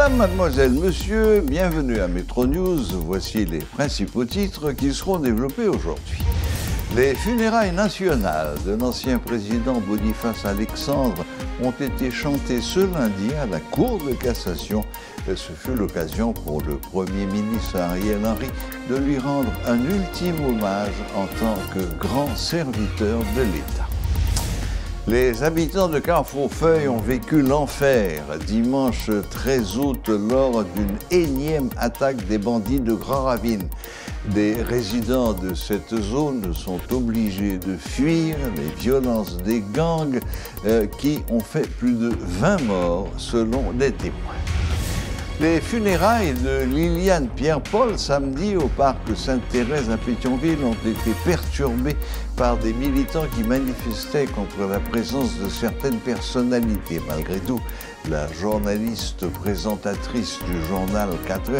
Madame, mademoiselle, monsieur, bienvenue à Métro News. Voici les principaux titres qui seront développés aujourd'hui. Les funérailles nationales de l'ancien président Boniface Alexandre ont été chantées ce lundi à la Cour de cassation. Ce fut l'occasion pour le Premier ministre Ariel Henry de lui rendre un ultime hommage en tant que grand serviteur de l'État. Les habitants de Carrefourfeuille ont vécu l'enfer dimanche 13 août lors d'une énième attaque des bandits de Grand Ravine. Des résidents de cette zone sont obligés de fuir les violences des gangs qui ont fait plus de 20 morts selon les témoins. Les funérailles de Liliane Pierre-Paul samedi au parc Sainte-Thérèse à Pétionville ont été perturbées par des militants qui manifestaient contre la présence de certaines personnalités. Malgré tout, la journaliste présentatrice du journal 4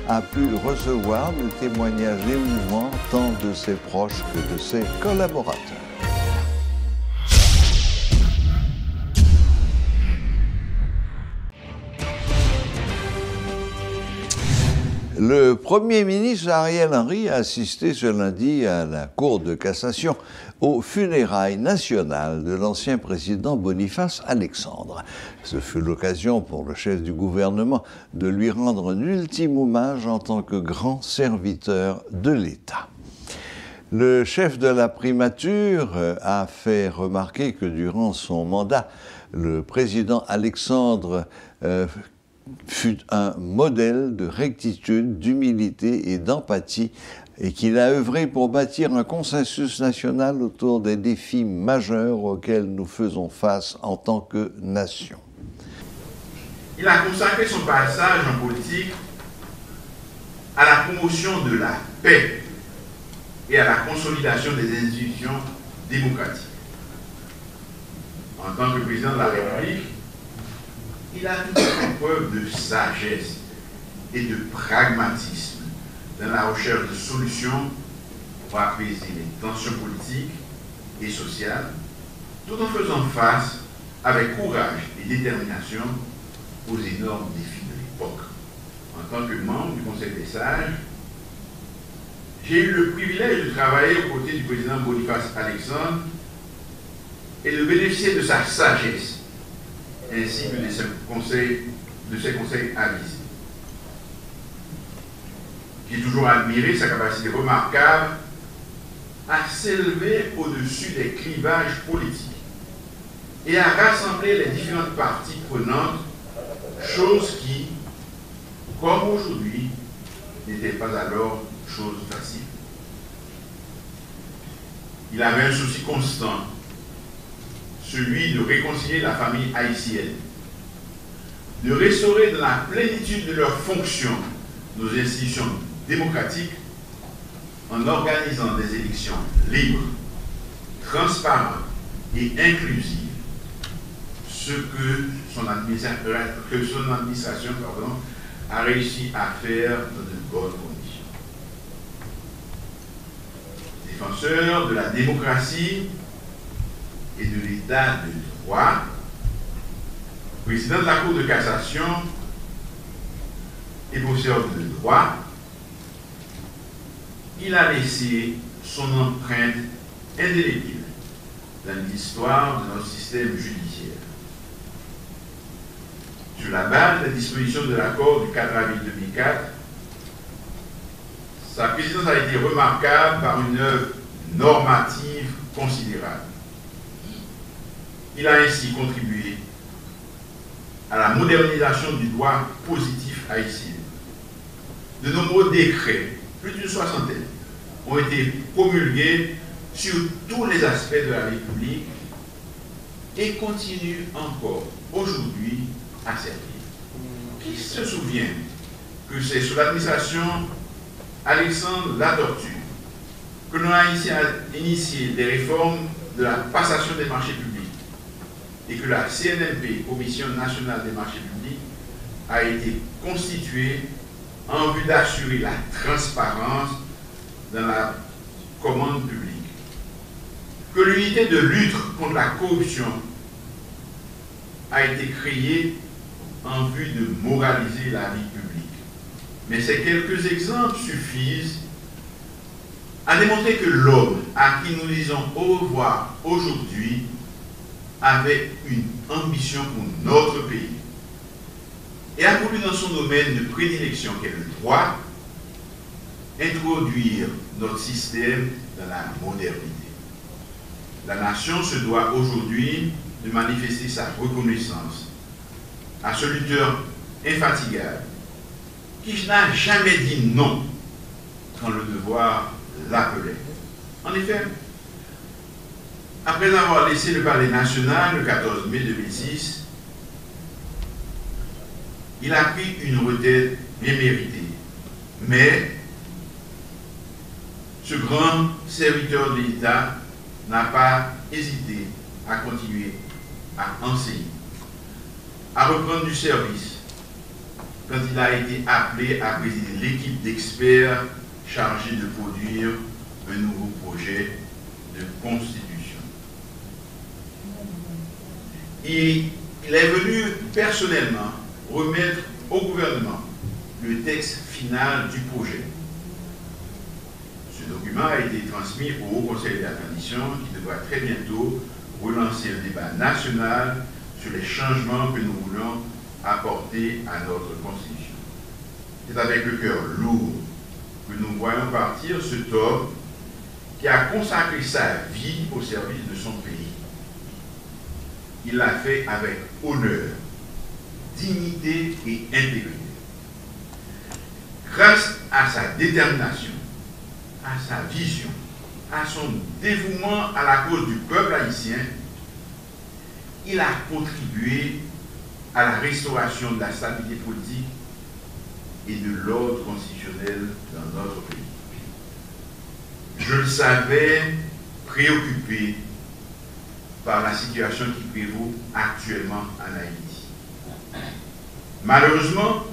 a pu recevoir des témoignages émouvants tant de ses proches que de ses collaborateurs. Le Premier ministre Ariel Henry a assisté ce lundi à la Cour de cassation aux funérailles nationales de l'ancien président Boniface Alexandre. Ce fut l'occasion pour le chef du gouvernement de lui rendre un ultime hommage en tant que grand serviteur de l'État. Le chef de la primature a fait remarquer que durant son mandat, le président Alexandre fut un modèle de rectitude, d'humilité et d'empathie et qu'il a œuvré pour bâtir un consensus national autour des défis majeurs auxquels nous faisons face en tant que nation. Il a consacré son passage en politique à la promotion de la paix et à la consolidation des institutions démocratiques. En tant que président de la République, il a tout fait preuve de sagesse et de pragmatisme dans la recherche de solutions pour apaiser les tensions politiques et sociales, tout en faisant face avec courage et détermination aux énormes défis de l'époque. En tant que membre du Conseil des sages, j'ai eu le privilège de travailler aux côtés du président Boniface Alexandre et de bénéficier de sa sagesse ainsi que de ses conseils avisés. J'ai toujours admiré sa capacité remarquable à s'élever au-dessus des clivages politiques et à rassembler les différentes parties prenantes, chose qui, comme aujourd'hui, n'était pas alors chose facile. Il avait un souci constant, celui de réconcilier la famille haïtienne, de restaurer dans la plénitude de leurs fonctions nos institutions démocratiques en organisant des élections libres, transparentes et inclusives, ce que son administration a réussi à faire dans de bonnes conditions. Défenseur de la démocratie et de l'état de droit, président de la Cour de cassation et professeur de droit, il a laissé son empreinte indélébile dans l'histoire de notre système judiciaire. Sur la base des dispositions de l'accord du 4 avril 2004, sa présidence a été remarquable par une œuvre normative considérable. Il a ainsi contribué à la modernisation du droit positif haïtien. De nombreux décrets, plus d'une soixantaine, ont été promulgués sur tous les aspects de la République et continuent encore aujourd'hui à servir. Qui se souvient que c'est sous l'administration Alexandre Latortue que l'on a initié des réformes de la passation des marchés publics et que la CNMP, Commission nationale des marchés publics, a été constituée en vue d'assurer la transparence dans la commande publique. Que l'unité de lutte contre la corruption a été créée en vue de moraliser la vie publique. Mais ces quelques exemples suffisent à démontrer que l'homme à qui nous disons au revoir aujourd'hui avait une ambition pour notre pays et a voulu dans son domaine de prédilection qu'est le droit introduire notre système dans la modernité. La nation se doit aujourd'hui de manifester sa reconnaissance à ce lutteur infatigable qui n'a jamais dit non quand le devoir l'appelait. En effet, après avoir laissé le palais national le 14 mai 2006, il a pris une retraite bien méritée. Mais ce grand serviteur de l'État n'a pas hésité à continuer à enseigner, à reprendre du service quand il a été appelé à présider l'équipe d'experts chargée de produire un nouveau projet de constitution. Il est venu personnellement remettre au gouvernement le texte final du projet. Ce document a été transmis au Haut Conseil de la Tradition qui devra très bientôt relancer un débat national sur les changements que nous voulons apporter à notre Constitution. C'est avec le cœur lourd que nous voyons partir cet homme qui a consacré sa vie au service de son pays. Il l'a fait avec honneur, dignité et intégrité. Grâce à sa détermination, à sa vision, à son dévouement à la cause du peuple haïtien, il a contribué à la restauration de la stabilité politique et de l'ordre constitutionnel dans notre pays. Je le savais préoccupé par la situation qui prévaut actuellement en Haïti. Malheureusement,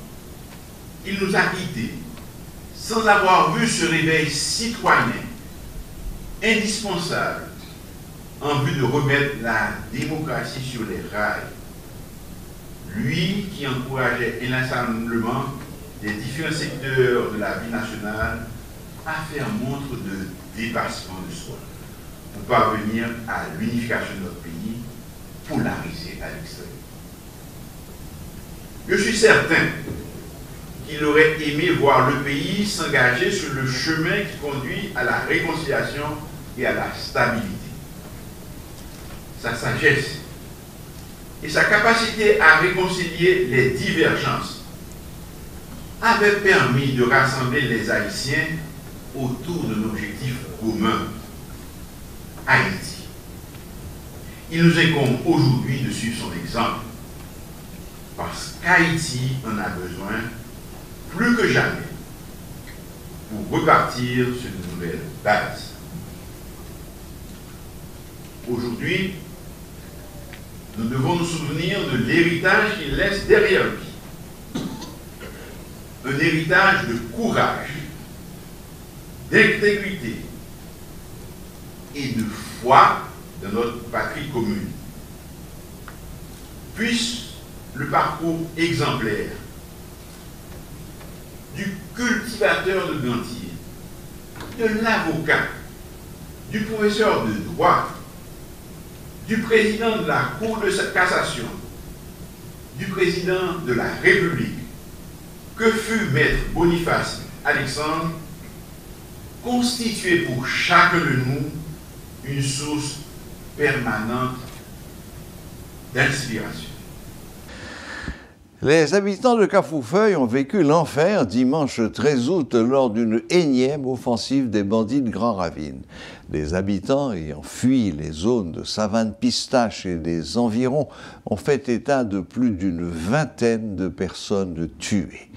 il nous a quittés sans avoir vu ce réveil citoyen indispensable en vue de remettre la démocratie sur les rails. Lui qui encourageait inlassablement les différents secteurs de la vie nationale à faire montre de dépassement de soi pour parvenir à l'unification de notre pays, polarisé à l'extrême. Je suis certain qu'il aurait aimé voir le pays s'engager sur le chemin qui conduit à la réconciliation et à la stabilité. Sa sagesse et sa capacité à réconcilier les divergences avaient permis de rassembler les Haïtiens autour d'un objectif commun, Haïti. Il nous incombe aujourd'hui de suivre son exemple, parce qu'Haïti en a besoin plus que jamais pour repartir sur de nouvelles bases. Aujourd'hui, nous devons nous souvenir de l'héritage qu'il laisse derrière lui. Un héritage de courage, d'intégrité et de foi dans notre patrie commune. Puisse le parcours exemplaire du cultivateur de gantier, de l'avocat, du professeur de droit, du président de la Cour de cassation, du président de la République, que fut maître Boniface Alexandre, constituer pour chacun de nous une source permanente d'inspiration. Les habitants de Cafoufeuille ont vécu l'enfer dimanche 13 août lors d'une énième offensive des bandits de Grand Ravine. Les habitants ayant fui les zones de Savane-Pistache et des environs ont fait état de plus d'une vingtaine de personnes tuées.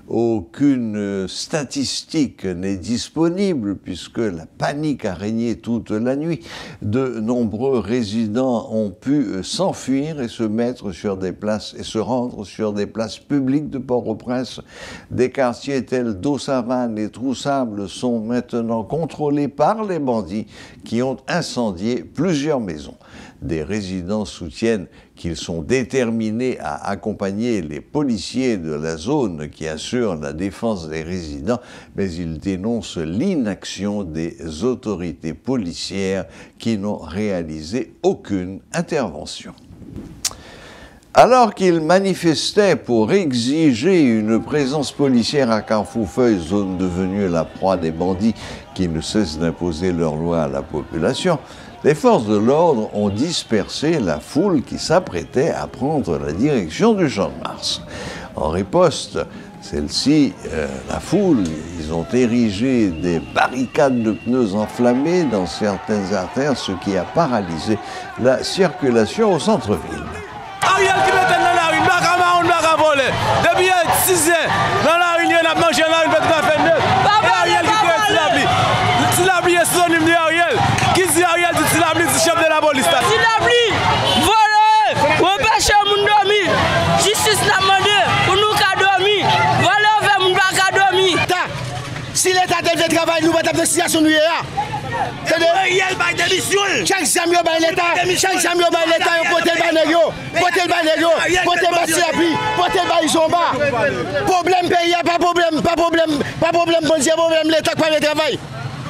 Aucune statistique n'est disponible puisque la panique a régné toute la nuit. De nombreux résidents ont pu s'enfuir et se mettre sur des places et se rendre sur des places publiques de Port-au-Prince. Des quartiers tels d'Eau-Savane et Troussable sont maintenant contrôlés par les bandits qui ont incendié plusieurs maisons. Des résidents soutiennent qu'ils sont déterminés à accompagner les policiers de la zone qui assurent la défense des résidents, mais ils dénoncent l'inaction des autorités policières qui n'ont réalisé aucune intervention. Alors qu'ils manifestaient pour exiger une présence policière à Carrefourfeuille, zone devenue la proie des bandits qui ne cessent d'imposer leurs lois à la population, les forces de l'ordre ont dispersé la foule qui s'apprêtait à prendre la direction du Champ de Mars. En riposte, la foule, ils ont érigé des barricades de pneus enflammés dans certaines artères, ce qui a paralysé la circulation au centre-ville. Ariel qui mettait dans la rue, on va voler. Depuis 6 heures, dans la rue, on a mangé dans la rue, on va faire neuf. Et Ariel qui fait Tilabli est synonyme de Ariel. Qui dit Ariel dit Tilabli, c'est chef de la police. Tilabli, volé, empêcher moun dormir. Justice n'a demandé pour nous qu'à dormir. Volé, on fait moun pas qu'à dormir. Si l'État fait travail, nous va taper la situation nous là. Chaque samedi, l'État, porte le banégo, porte le banégo, porte le bassiapi, porte le baïsomba. Problème pays, pas problème, bon Dieu, problème l'État qui pas de travail.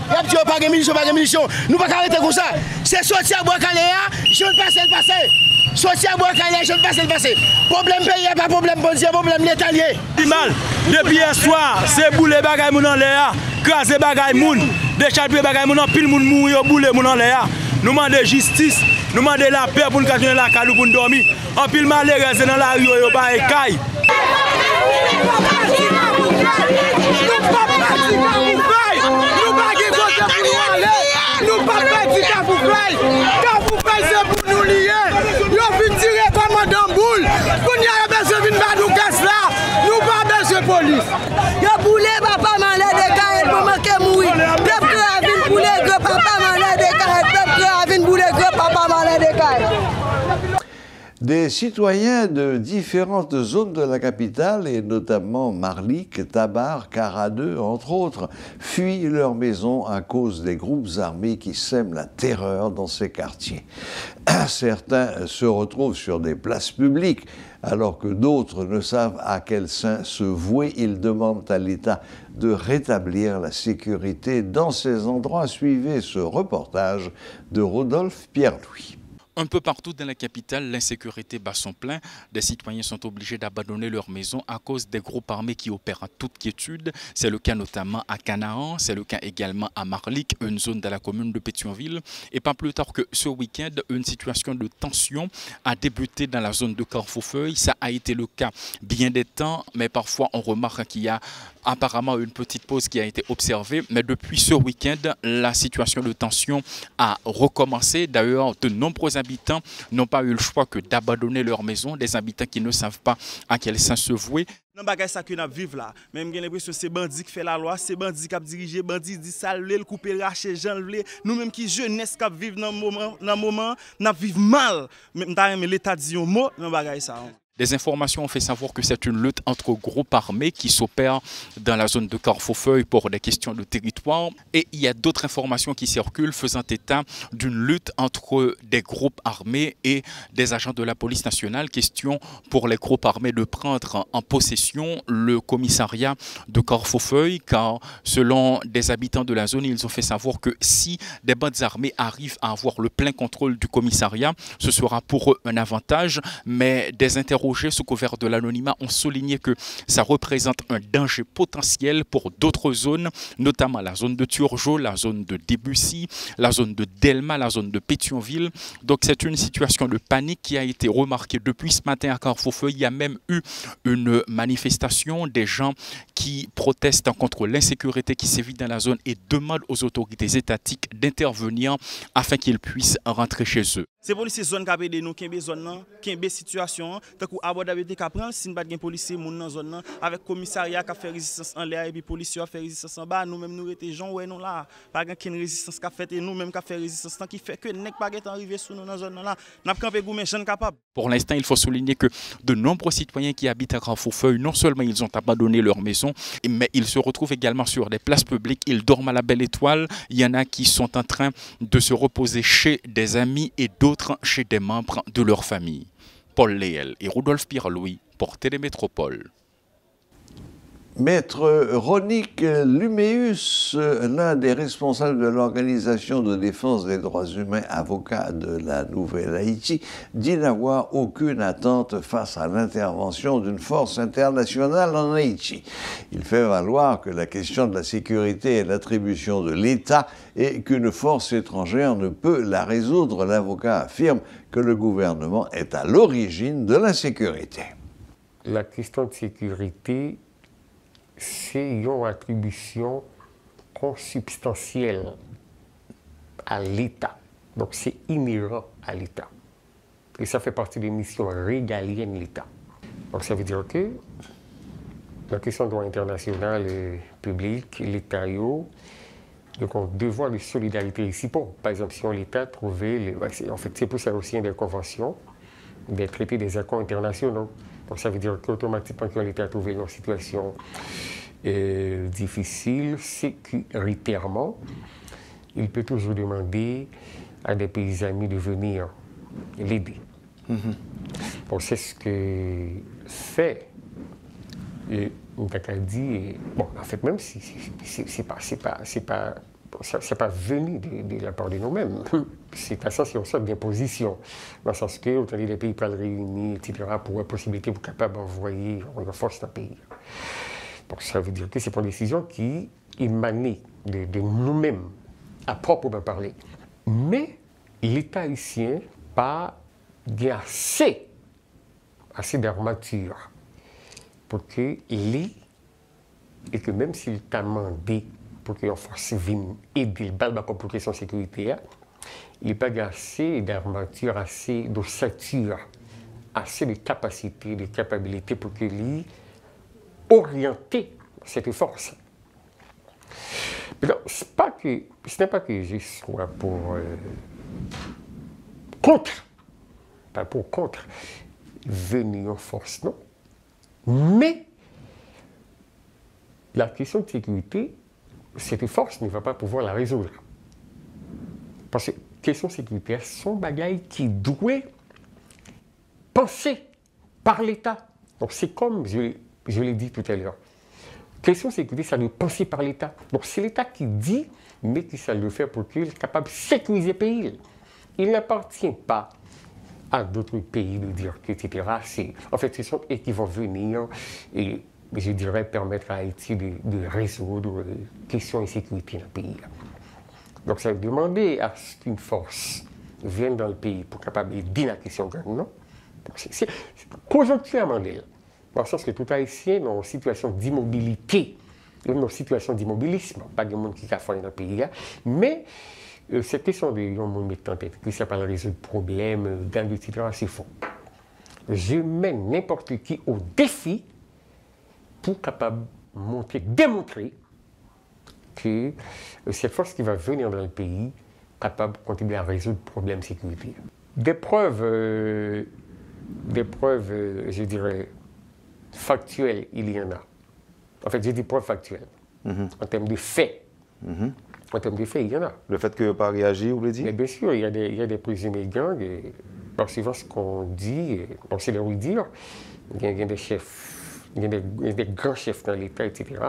Il n'y a pas de munitions, nous ne pouvons pas arrêter comme ça. C'est sortir à Bois-Caléa, je ne passe le passé. Sortir à Bois-Caléa, je ne passe le passé. Problème pays, pas problème, bon Dieu, problème l'État lié. Mal, depuis hier soir, c'est bouler bagay moun en l'air, craser bagay moun, décharger bagay moun en pile moun mourir, bouler moun en l'air. Nous demandons justice, nous demandons la paix pour nous continuer la calou pour nous dormir. En pile malheureux dans la rue, yo ba écaille. Nous ne pouvons pas dire Carrefourfeuille. Carrefourfeuille, c'est pour nous lier. Nous venons tirer comme Madame Boule. Pour nous avoir besoin d'une badoucasse là, nous pas besoin de police. Yo boulé papa malade de carré pour manquer mourir. Peuple a vinn boulé gros papa malade de carré. Peuple a vinn boulé gros papa malade de carré. Des citoyens de différentes zones de la capitale, et notamment Marlik, Tabar, Caradeux, entre autres, fuient leur maison à cause des groupes armés qui sèment la terreur dans ces quartiers. Certains se retrouvent sur des places publiques, alors que d'autres ne savent à quel saint se vouer. Ils demandent à l'État de rétablir la sécurité dans ces endroits. Suivez ce reportage de Rodolphe Pierre-Louis. Un peu partout dans la capitale, l'insécurité bat son plein. Des citoyens sont obligés d'abandonner leur maison à cause des groupes armés qui opèrent en toute quiétude. C'est le cas notamment à Canaan, c'est le cas également à Marlik, une zone de la commune de Pétionville. Et pas plus tard que ce week-end, une situation de tension a débuté dans la zone de Carrefourfeuille. Ça a été le cas bien des temps, mais parfois on remarque qu'il y a apparemment une petite pause qui a été observée. Mais depuis ce week-end, la situation de tension a recommencé. D'ailleurs, de nombreux habitants n'ont pas eu le choix que d'abandonner leur maison, des habitants qui ne savent pas à quel sens se vouer. Dans bagay ça que nous vivons là, même j'ai l'impression que c'est bandit qui fait la loi, c'est bandit qui a dirigé, bandit dit ça, le couper, racher, Jean vle. Nous-mêmes qui jeunesse qui vivent dans le moment, nous vivons mal. Même l'État dit un mot dans bagay ça. Des informations ont fait savoir que c'est une lutte entre groupes armés qui s'opèrent dans la zone de Carrefourfeuille pour des questions de territoire. Et il y a d'autres informations qui circulent faisant état d'une lutte entre des groupes armés et des agents de la police nationale. Question pour les groupes armés de prendre en possession le commissariat de Carrefourfeuille, car selon des habitants de la zone, ils ont fait savoir que si des bandes armées arrivent à avoir le plein contrôle du commissariat, ce sera pour eux un avantage, mais des interrogations sous couvert de l'anonymat ont souligné que ça représente un danger potentiel pour d'autres zones, notamment la zone de Turgeau, la zone de Debussy, la zone de Delma, la zone de Pétionville. Donc c'est une situation de panique qui a été remarquée depuis ce matin à Carrefourfeuille. Il y a même eu une manifestation des gens qui protestent contre l'insécurité qui sévit dans la zone et demandent aux autorités étatiques d'intervenir afin qu'ils puissent rentrer chez eux. C'est policiers zone qui a aidé nous, qui zone, qui situation, tant que abordabilité qui prend, si nous pas de policiers moun dans zone avec commissariat qui fait résistance en l'air et puis policiers qui fait résistance en bas, nous même nous étions gens ouais nous là, pas de résistance qui fait et nous même qui fait résistance qui fait que nèg pas arrivé sous nous dans zone là, n'a campé goumé jeune capable. Pour l'instant, il faut souligner que de nombreux citoyens qui habitent à Carrefourfeuille, non seulement ils ont abandonné leur maison, mais ils se retrouvent également sur des places publiques, ils dorment à la Belle Étoile, il y en a qui sont en train de se reposer chez des amis et d'autres chez des membres de leur famille. Paul Léel et Rodolphe Pierre-Louis pour Télémétropole. Maître Ronick Luméus, l'un des responsables de l'Organisation de défense des droits humains, avocat de la Nouvelle-Haïti, dit n'avoir aucune attente face à l'intervention d'une force internationale en Haïti. Il fait valoir que la question de la sécurité est l'attribution de l'État et qu'une force étrangère ne peut la résoudre. L'avocat affirme que le gouvernement est à l'origine de l'insécurité. La question de sécurité, c'est une attribution consubstantielle à l'État. Donc c'est inhérent à l'État. Et ça fait partie des missions régaliennes de l'État. Donc ça veut dire que la question de droit international public, l'État a un devoir de solidarité ici. Bon, par exemple, si l'État trouvait, en fait c'est pour ça aussi des conventions, des traités, des accords internationaux. Donc ça veut dire qu'automatiquement, quand l'État a trouvé une situation difficile, sécuritairement, il peut toujours demander à des pays amis de venir l'aider. Bon, c'est ce que fait Nkakadi. Bon, en fait, même si c'est pas venu de la part de nous-mêmes. C'est pas ça, c'est une sorte d'imposition. Dans le sens que, autant les pays pas réunis, etc., pour la possibilité pour capable d'envoyer une force dans le pays. Donc ça veut dire que c'est une décision qui émane de nous-mêmes, à proprement parler. Mais l'État haïtien pas assez d'armature pour qu'il ait, et que même s'il t'a demandé pour que la force vienne aider le bal pour la question sécuritaire, il n'y a pas assez d'armature, assez d'ossature, assez de capacité, de capacité pour qu'il orienter cette force. Ce n'est pas que je sois pour contre venir en force, non. Mais la question de sécurité, cette force ne va pas pouvoir la résoudre. Parce que question sécuritaire sont bagailles qui doivent penser par l'État. Donc c'est comme je l'ai dit tout à l'heure. Question sécurité, ça doit penser par l'État. Donc c'est l'État qui dit, mais qui ça le fait pour qu'il soit capable de sécuriser le pays. Il n'appartient pas à d'autres pays de dire que, etc. En fait, ce sont eux qui vont venir et, je dirais, permettre à Haïti de résoudre les questions de sécurité dans le pays. Donc ça veut demander à ce qu'une force vienne dans le pays pour capable d'aider la question gang, non? C'est conjoncturellement d'elle. Dans le sens que tout Haïtien est en situation d'immobilité, en situation d'immobilisme, pas de monde qui a fait dans le pays, mais cette question de monde mettre en tête que ça va résoudre le problème, gang, etc., c'est faux. Je mène n'importe qui au défi pour capable démontrer que cette force qui va venir dans le pays est capable de contribuer à résoudre le problème de sécurité. Des preuves, je dirais, factuelles, il y en a. En fait, j'ai dit preuves factuelles. En termes de faits. En termes de faits, il y en a. Le fait que pas réagir, vous voulez dire? Mais bien sûr, il y a des présumés gangs. Par suivant ce qu'on dit, on sait le dire, il y a des chefs, il y a des grands chefs dans l'État, etc.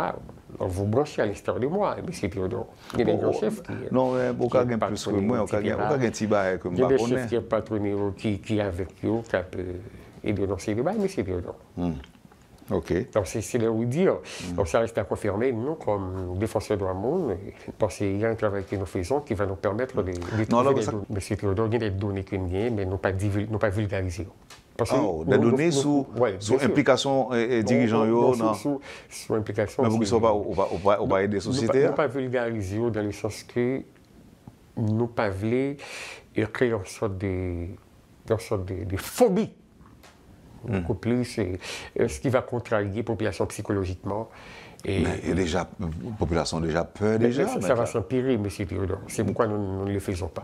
On vous branchez à l'extérieur de moi, M. Théodore. Il y a des grands chefs qui... Non, aucun gain plus que moi, aucun gain petit bail que moi. Il y a des chefs qui patronné, qui avec eux, qui peuvent aider dans ces débats, M. Théodore. OK. Donc c'est le dire. Donc ça reste à confirmer. Nous, comme défenseurs de droits monde, parce qu'il y a un travail que nous faisons qui va nous permettre de trouver des données. M. Théodore, il y a des données que nous avons, mais nous pas vulgarisées. Des données sous implication et dirigeants, non? Sous implication. Mais vous ne pouvez pas aider les sociétés? Nous ne pas vulgariser dans le sens que nous ne pas voulons créer une sorte de phobie. Beaucoup plus, ce qui va contrarier la population psychologiquement. Mais la population a déjà peur déjà. Ça va s'empirer, M. Théodore. C'est pourquoi nous ne le faisons pas.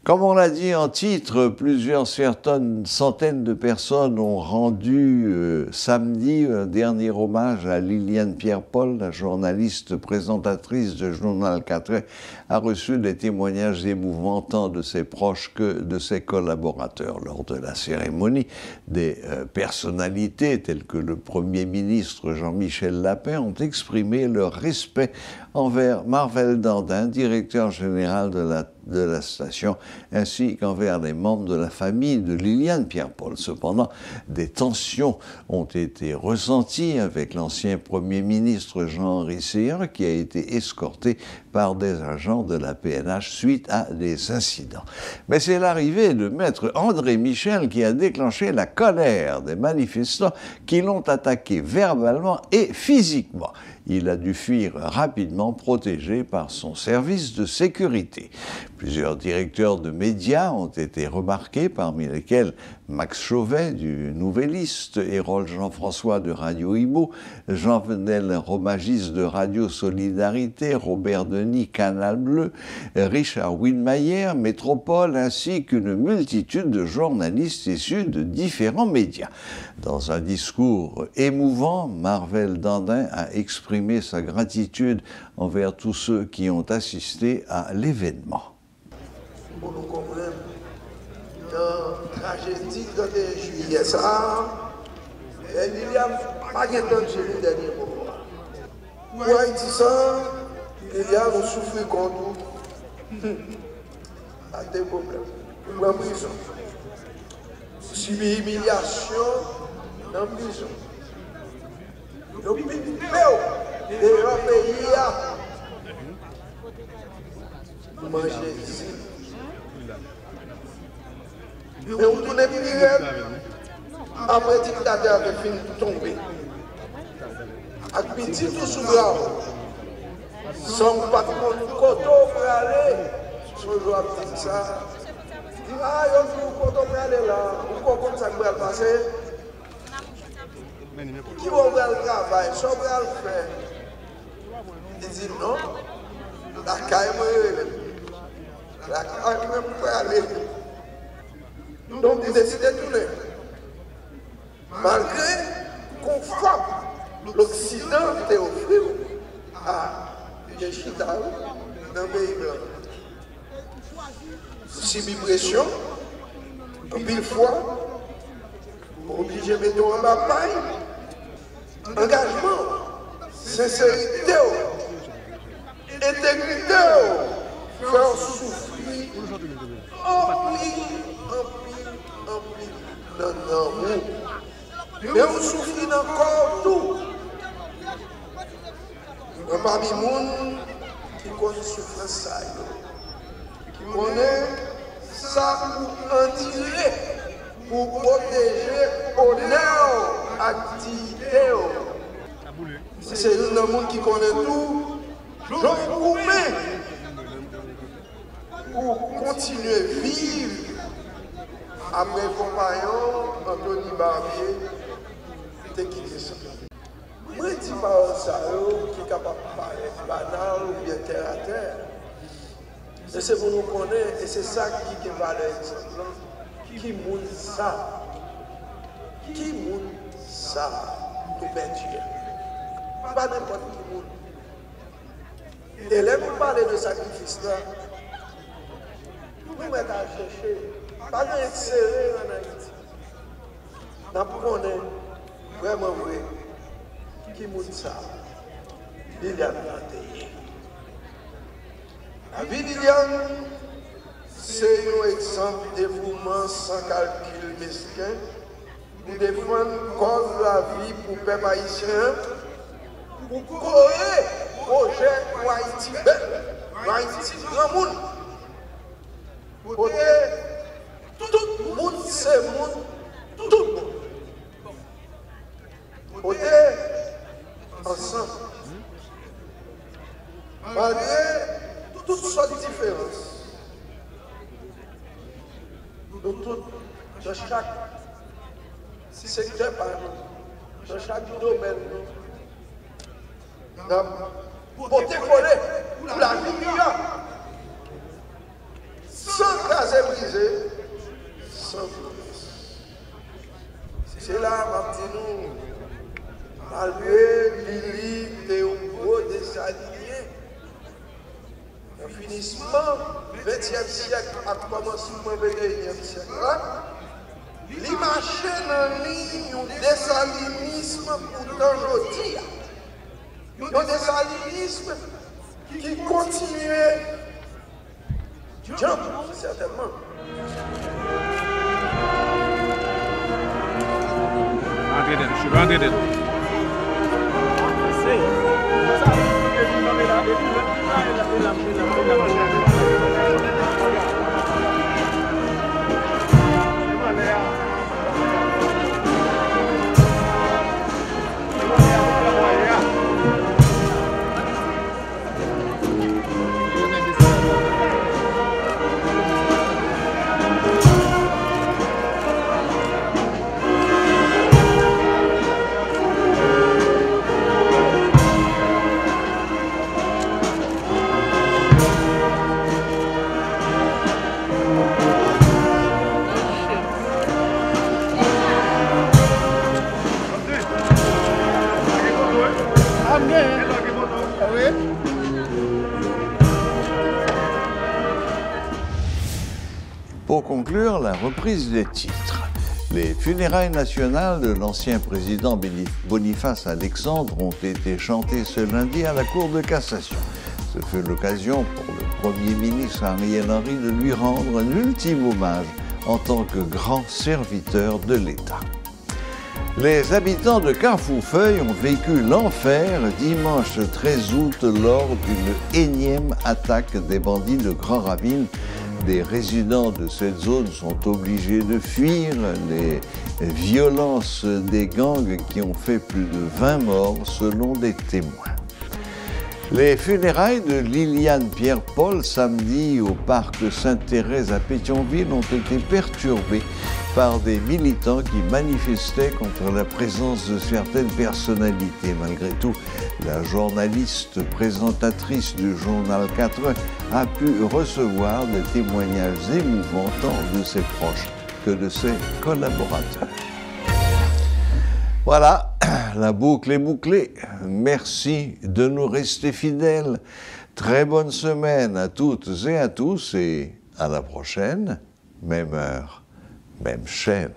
Comme on l'a dit en titre, plusieurs centaines de personnes ont rendu samedi un dernier hommage à Liliane Pierre-Paul, la journaliste présentatrice de Journal 4, a reçu des témoignages émouvants tant de ses proches que de ses collaborateurs. Lors de la cérémonie, des personnalités telles que le Premier ministre Jean-Michel Lapin ont exprimé leur respect envers Marvelle Dandin, directeur général de la station, ainsi qu'envers les membres de la famille de Liliane Pierre-Paul. Cependant, des tensions ont été ressenties avec l'ancien Premier ministre Jean-Henri Seillant, qui a été escorté par des agents de la PNH suite à des incidents. Mais c'est l'arrivée de maître André Michel qui a déclenché la colère des manifestants qui l'ont attaqué verbalement et physiquement. Il a dû fuir rapidement, protégé par son service de sécurité. Plusieurs directeurs de médias ont été remarqués, parmi lesquels Max Chauvet du Nouvelliste, Hérol Jean-François de Radio Imo, Jean-Venel Romagis de Radio Solidarité, Robert Denis, Canal Bleu, Richard Widmayer, Métropole, ainsi qu'une multitude de journalistes issus de différents médias. Dans un discours émouvant, Marvelle Dandin a exprimé sa gratitude envers tous ceux qui ont assisté à l'événement. Pour nous comprendre, dans la tragédie de juillet, il n'y a pas de temps de gérer le dernier moment. Pour Haïti, il y a un souffle contre nous. Pas de problème. Nous sommes en prison. Subir humiliation dans la prison. Nous vivons de leur pays. Nous mangeons ici. Mais on tourne plus après le dictateur qui finit de tomber. Avec petit tout sous bras. Sans pas de côté pour aller. Je dois dire ça. Ah, il y a un côté pour aller là. Pourquoi comme ça va passer? Qui va faire le travail? Ça va le faire. Il dit non. La caille la caille pour aller. Donc, il décide de tourner. Malgré qu'on frappe l'Occident est offert à des chitales dans le pays blanc. Subit pression, en pile fois, obligé de mettre en bas paille, engagement, sincérité, intégrité, faire souffrir, non, mais on souffre encore tout. Un parmi monde qui connaît souffrance, qui connaît ça pour en tirer, pour protéger honneur, activité. C'est un monde qui connaît tout. J'en coupé pour continuer à vivre. Après compagnon, Anthony Barbier, t'es quitté ça. Moi, je dis pas ça, qui est capable de parler banal ou bien terre à terre. C'est pour nous connaître, et c'est ça qui est valeur exemple. Qui moune ça? Qui moune ça? Nous perdons. Pas n'importe qui moune. Et là, vous parlez de sacrifice là. Nous mettons à chercher. Pas d'insérer en Haïti. Nous connaissons vraiment vrai qui montre ça. Liliane Planté. La vie de Liliane, c'est un exemple de dévouement sans calcul mesquin pour défendre cause de la vie pour le peuple haïtien, pour créer projet pour Haïti belle, pour Haïti grand monde. Pour tout le monde, c'est le monde, tout le monde. On est ensemble. Malgré toutes sortes de différences, dans chaque secteur, dans chaque domaine, pour décoller pour la vie, sans craser finissement 20e siècle à commencement 21e siècle, il marche dans la ligne du désalinisme pour aujourd'hui. Un désalinisme qui continue, certainement. Je vais rentrer dedans. Pour conclure, la reprise des titres. Les funérailles nationales de l'ancien président Boniface Alexandre ont été chantées ce lundi à la Cour de cassation. Ce fut l'occasion pour le Premier ministre Ariel Henry de lui rendre un ultime hommage en tant que grand serviteur de l'État. Les habitants de Carrefourfeuille ont vécu l'enfer dimanche 13 août lors d'une énième attaque des bandits de Grand Ravine. Des résidents de cette zone sont obligés de fuir les violences des gangs qui ont fait plus de 20 morts selon des témoins. Les funérailles de Liliane Pierre-Paul samedi au parc Sainte-Thérèse à Pétionville ont été perturbées par des militants qui manifestaient contre la présence de certaines personnalités. Malgré tout, la journaliste présentatrice du journal 4 a pu recevoir des témoignages émouvants tant de ses proches que de ses collaborateurs. Voilà, la boucle est bouclée. Merci de nous rester fidèles. Très bonne semaine à toutes et à tous et à la prochaine, même heure, même chaîne.